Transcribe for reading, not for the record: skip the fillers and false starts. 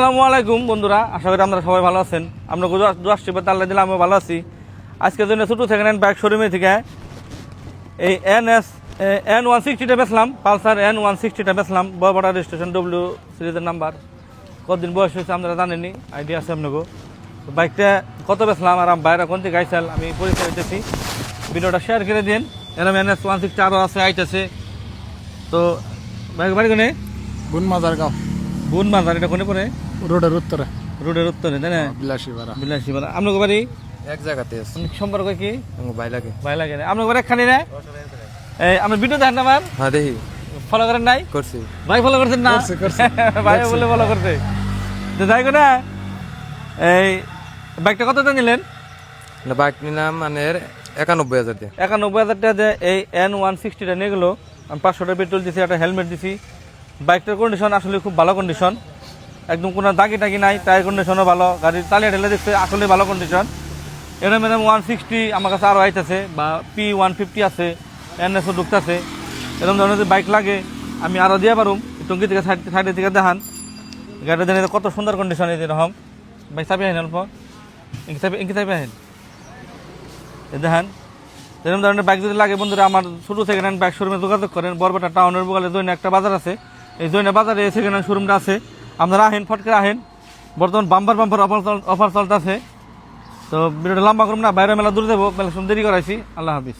আসসালামু আলাইকুম বন্ধুরা, আশা করি আপনারা সবাই ভালো আছেন। আমরা আশীর্বাদ আল্লাহ দিলে আমি ভালো আছি। আজকের জন্য ছোটো সেকেন্ড হ্যান্ড বাইক শোরুমে থেকে এই N160টা বেচলাম, পালসার N160টা বেচলাম। বড় রেজিস্ট্রেশন ডব্লিউ সিরিজের নাম্বার। কতদিন বয়স হয়েছে আপনারা জানেনি, আইডিয়া আছে আপনাকে। বাইকটা কত বেচলাম আর বাইরে কোন থেকে আইসাল আমি পরিচয় দিতেছি। ভিডিওটা শেয়ার করে দিন। এরকম NS160 আরও আছে, আইতেছে। তো বাইক বাড়ি কোনে? গুনমাজারগাঁও বুন বাজার, এটা কোনে পরে? রোডের উত্তরে, রোডের উত্তরে, তাই না? বিলাসীপাড়া। বিলাসীপাড়া। আপনার বাড়ি এক জায়গাতে আছে। সম্পর্ক কি? ভাই লাগে। ভাই লাগে না আপনার বাড়ি খালি না? এই আমার ভিডিও দেখেন না? আমার হ্যাঁ দেখি। ফলো করেন নাই? করছি। ভাই ফলো করছেন না? ভাই বলে ফলো করতে তো যাই না। এই বাইকটা কত টাকা নিলেন? বাইক নিলাম মানে 91,000 দিয়ে। 91,000 টাকা দিয়ে এই N160টা নিয়ে গেলো। আমি 500 টাকা পেট্রোল দিছি, একটা হেলমেট দিছি। বাইকটার কন্ডিশন আসলে খুব ভালো কন্ডিশন, একদম কোনো দাগি টাগি নাই। টায়ার কন্ডিশনও ভালো, গাড়ির তালিয়া ঢেলে দেখছে আসলে ভালো কন্ডিশন। এটা ম্যাডাম 160 আমার কাছে আরও আইতেছে, বা P150 আছে, NSও ঢুকতেছে। এরকম ধরনের যদি বাইক লাগে আমি আরও দিয়ে পারুম। টঙ্কি থেকে সাইডের দিকে দেখান গাড়িটা জানি কত সুন্দর কন্ডিশন। এরকম ভাই চাপি আহেন, অল্প ইঙ্কি চাপি আহেন, দেখান। এরকম ধরনের বাইক যদি লাগে বন্ধুরা, আমার ছোটো সেকেন্ড হ্যান্ড বাইক শোরুমে যোগাযোগ করেন। বরপেটা টাউনের বগালে জৈনা একটা বাজার আছে, এই জৈনা বাজারে সেকেন্ড হ্যান্ড শোরুমটা আছে। আপনারা আহেন, ফটকে আহেন। বর্তমান বাম্পার অফার চলতেছে। তো ভিডিওটা লম্বা করুন না, বাইরে মেলা দূরে যাবো, মেলা দেরি করাইছি। আল্লাহ হাফিজ।